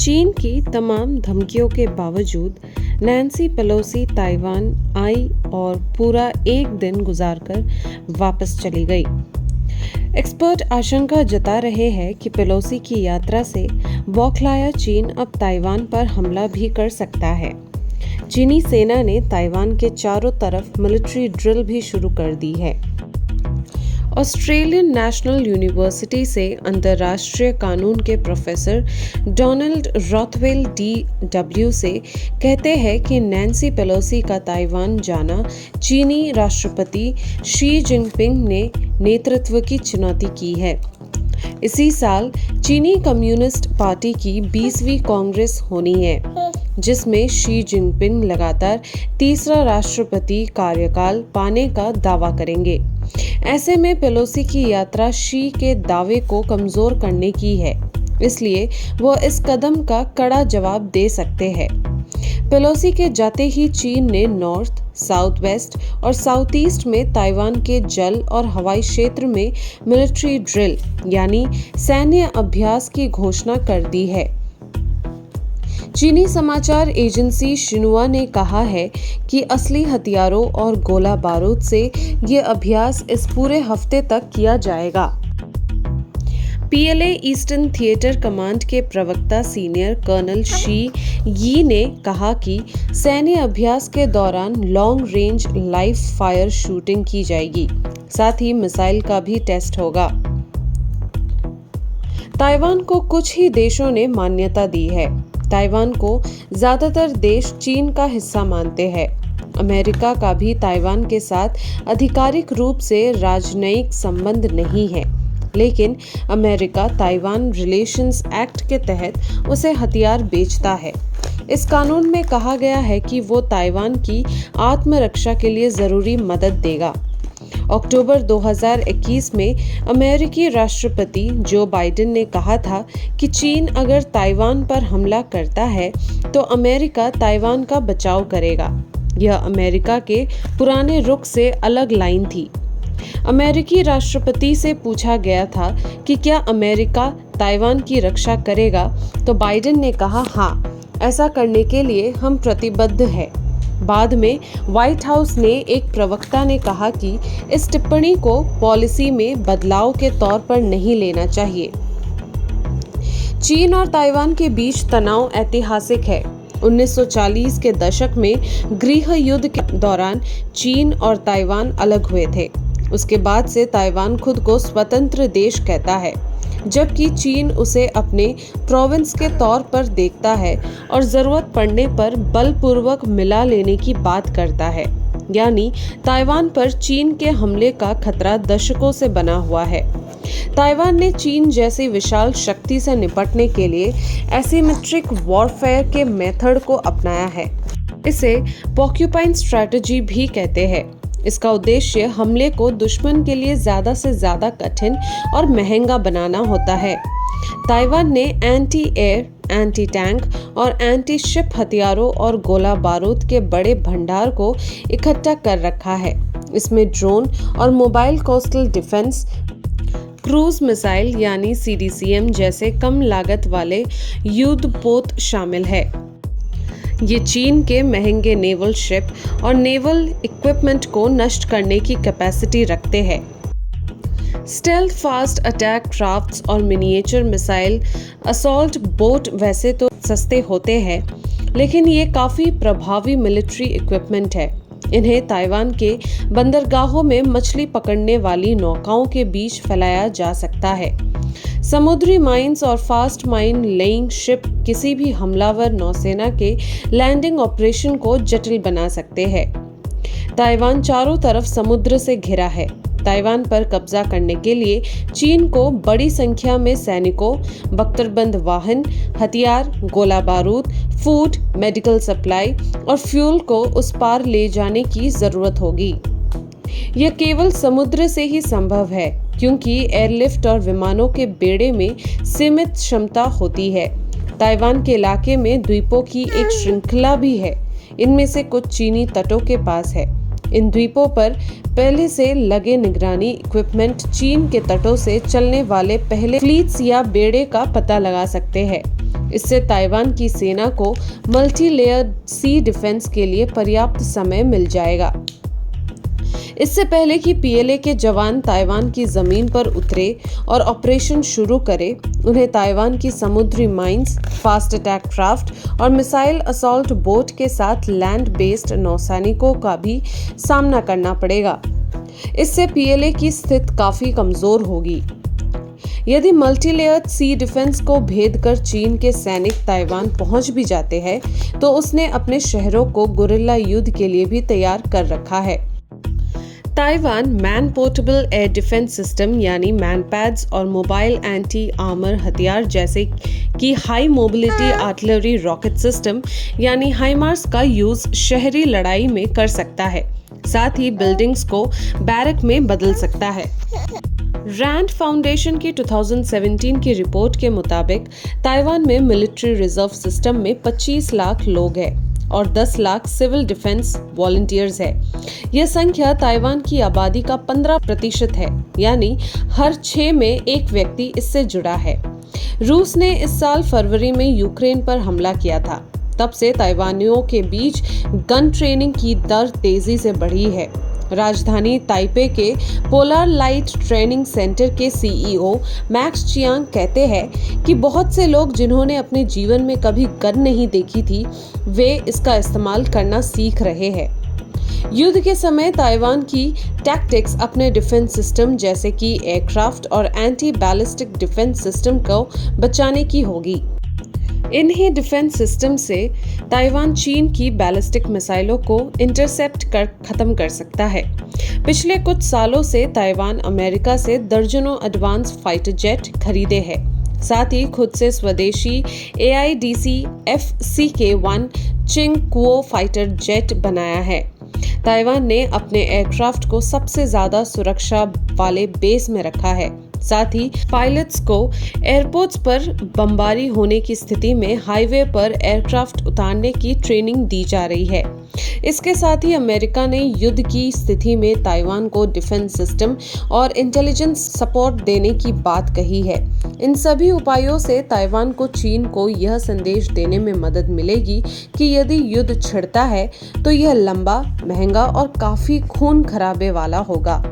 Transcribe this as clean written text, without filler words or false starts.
चीन की तमाम धमकियों के बावजूद नैन्सी पेलोसी ताइवान आई और पूरा एक दिन गुजारकर वापस चली गई। एक्सपर्ट आशंका जता रहे हैं कि पेलोसी की यात्रा से बौखलाया चीन अब ताइवान पर हमला भी कर सकता है। चीनी सेना ने ताइवान के चारों तरफ मिलिट्री ड्रिल भी शुरू कर दी है। ऑस्ट्रेलियन नेशनल यूनिवर्सिटी से अंतर्राष्ट्रीय कानून के प्रोफेसर डोनाल्ड रॉथवेल DW से कहते हैं कि नैन्सी पेलोसी का ताइवान जाना चीनी राष्ट्रपति शी जिनपिंग ने नेतृत्व की चुनौती की है। इसी साल चीनी कम्युनिस्ट पार्टी की 20वीं कांग्रेस होनी है, जिसमें शी जिनपिंग लगातार तीसरा राष्ट्रपति कार्यकाल पाने का दावा करेंगे। ऐसे में पेलोसी की यात्रा शी के दावे को कमजोर करने की है, इसलिए वो इस कदम का कड़ा जवाब दे सकते हैं। पेलोसी के जाते ही चीन ने नॉर्थ, साउथ वेस्ट और साउथ ईस्ट में ताइवान के जल और हवाई क्षेत्र में मिलिट्री ड्रिल यानी सैन्य अभ्यास की घोषणा कर दी है। चीनी समाचार एजेंसी शिन्हुआ ने कहा है कि असली हथियारों और गोला बारूद से ये अभ्यास इस पूरे हफ्ते तक किया जाएगा। PLA ईस्टर्न थिएटर कमांड के प्रवक्ता सीनियर कर्नल शी यी ने कहा कि सैन्य अभ्यास के दौरान long range live fire shooting की जाएगी, साथ ही मिसाइल का भी टेस्ट होगा। ताइवान को कुछ ही देशों ने मान्यता दी है। ताइवान को ज्यादातर देश चीन का हिस्सा मानते हैं। अमेरिका का भी ताइवान के साथ आधिकारिक रूप से राजनयिक संबंध नहीं है, लेकिन अमेरिका ताइवान रिलेशंस एक्ट के तहत उसे हथियार बेचता है। इस कानून में कहा गया है कि वो ताइवान की आत्मरक्षा के लिए जरूरी मदद देगा। अक्टूबर 2021 में अमेरिकी राष्ट्रपति जो बाइडेन ने कहा था कि चीन अगर ताइवान पर हमला करता है तो अमेरिका ताइवान का बचाव करेगा। यह अमेरिका के पुराने रुख से अलग लाइन थी। अमेरिकी राष्ट्रपति से पूछा गया था कि क्या अमेरिका ताइवान की रक्षा करेगा, तो बाइडेन ने कहा हाँ, ऐसा करने के लिए हम प्रतिबद्ध हैं। बाद में व्हाइट हाउस ने एक प्रवक्ता ने कहा कि इस टिप्पणी को पॉलिसी में बदलाव के तौर पर नहीं लेना चाहिए। चीन और ताइवान के बीच तनाव ऐतिहासिक है। 1940 के दशक में गृह युद्ध के दौरान चीन और ताइवान अलग हुए थे। उसके बाद से ताइवान खुद को स्वतंत्र देश कहता है, जबकि चीन उसे अपने प्रोविंस के तौर पर देखता है और जरूरत पड़ने पर बलपूर्वक मिला लेने की बात करता है। यानी ताइवान पर चीन के हमले का खतरा दशकों से बना हुआ है। ताइवान ने चीन जैसी विशाल शक्ति से निपटने के लिए एसिमेट्रिक वॉरफेयर के मेथड को अपनाया है। इसे पोर्क्यूपाइन स्ट्रैटेजी भी कहते हैं। इसका उद्देश्य हमले को दुश्मन के लिए ज्यादा से ज्यादा कठिन और महंगा बनाना होता है। ताइवान ने एंटी एयर, एंटी टैंक और एंटी शिप हथियारों और गोला बारूद के बड़े भंडार को इकट्ठा कर रखा है। इसमें ड्रोन और mobile coastal defence, cruise missile यानी CDCM जैसे कम लागत वाले युद्धपोत शामिल है। ये चीन के महंगे नेवल शिप और नेवल इक्विपमेंट को नष्ट करने की कैपेसिटी रखते हैं। स्टेल्थ फास्ट अटैक क्राफ्ट्स और मिनिएचर मिसाइल असॉल्ट बोट वैसे तो सस्ते होते हैं, लेकिन ये काफ़ी प्रभावी मिलिट्री इक्विपमेंट है। इन्हें ताइवान के बंदरगाहों में मछली पकड़ने वाली नौकाओं के बीच फैलाया जा सकता है। समुद्री माइंस और फास्ट माइन लेइंग शिप किसी भी हमलावर नौसेना के लैंडिंग ऑपरेशन को जटिल बना सकते हैं। ताइवान चारों तरफ समुद्र से घिरा है। ताइवान पर कब्जा करने के लिए चीन को बड़ी संख्या में सैनिकों, बख्तरबंद वाहन, हथियार, गोला बारूद, फूड, मेडिकल सप्लाई और फ्यूल को उस पार ले जाने की जरूरत होगी। यह केवल समुद्र से ही संभव है, क्योंकि एयरलिफ्ट और विमानों के बेड़े में सीमित क्षमता होती है। ताइवान के इलाके में द्वीपों की एक श्रृंखला भी है। इनमें से कुछ चीनी तटों के पास है। इन द्वीपों पर पहले से लगे निगरानी इक्विपमेंट चीन के तटों से चलने वाले पहले फ्लीट्स या बेड़े का पता लगा सकते हैं। इससे ताइवान की सेना को मल्टी लेयर सी डिफेंस के लिए पर्याप्त समय मिल जाएगा। इससे पहले कि पीएलए के जवान ताइवान की जमीन पर उतरे और ऑपरेशन शुरू करें, उन्हें ताइवान की समुद्री माइंस, फास्ट अटैक क्राफ्ट और मिसाइल असॉल्ट बोट के साथ लैंड बेस्ड नौसैनिकों का भी सामना करना पड़ेगा। इससे पीएलए की स्थिति काफी कमजोर होगी। यदि मल्टीलेयर्ड सी डिफेंस को भेद कर चीन के सैनिक ताइवान पहुंच भी जाते हैं, तो उसने अपने शहरों को गुरिल्ला युद्ध के लिए भी तैयार कर रखा है। Taiwan man portable air defence system यानी मैनपैड्स और मोबाइल एंटी आर्मर हथियार जैसे कि high mobility artillery rocket system यानी हाइमार्स का यूज शहरी लड़ाई में कर सकता है। साथ ही बिल्डिंग्स को बैरक में बदल सकता है। रैंड फाउंडेशन की 2017 की रिपोर्ट के मुताबिक ताइवान में मिलिट्री रिजर्व सिस्टम में 25 लाख लोग हैं और 10 लाख सिविल डिफेंस वॉलंटियर्स है। यह संख्या ताइवान की आबादी का 15% है, यानी हर 6 में एक व्यक्ति इससे जुड़ा है। रूस ने इस साल फरवरी में यूक्रेन पर हमला किया था। तब से ताइवानियों के बीच गन ट्रेनिंग की दर तेजी से बढ़ी है। राजधानी ताइपे के पोलर लाइट ट्रेनिंग सेंटर के सीईओ मैक्स चियांग कहते हैं कि बहुत से लोग जिन्होंने अपने जीवन में कभी गन नहीं देखी थी, वे इसका इस्तेमाल करना सीख रहे हैं। युद्ध के समय ताइवान की टैक्टिक्स अपने डिफेंस सिस्टम जैसे कि एयरक्राफ्ट और एंटी बैलिस्टिक डिफेंस सिस्टम को बचाने की होगी। इन्हीं डिफेंस सिस्टम से ताइवान चीन की बैलिस्टिक मिसाइलों को इंटरसेप्ट कर खत्म कर सकता है। पिछले कुछ सालों से ताइवान अमेरिका से दर्जनों एडवांस फाइटर जेट खरीदे हैं। साथ ही खुद से स्वदेशी AIDC FCK-1 चिंगकुओ फाइटर जेट बनाया है। ताइवान ने अपने एयरक्राफ्ट को सबसे ज्यादा सुरक्षा वाले बेस में रखा है। साथ ही पायलट्स को एयरपोर्ट्स पर बमबारी होने की स्थिति में हाईवे पर एयरक्राफ्ट उतारने की ट्रेनिंग दी जा रही है। इसके साथ ही अमेरिका ने युद्ध की स्थिति में ताइवान को डिफेंस सिस्टम और इंटेलिजेंस सपोर्ट देने की बात कही है। इन सभी उपायों से ताइवान को चीन को यह संदेश देने में मदद मिलेगी कि यदि युद्ध छिड़ता है तो यह लंबा, महंगा और काफी खून खराबे वाला होगा।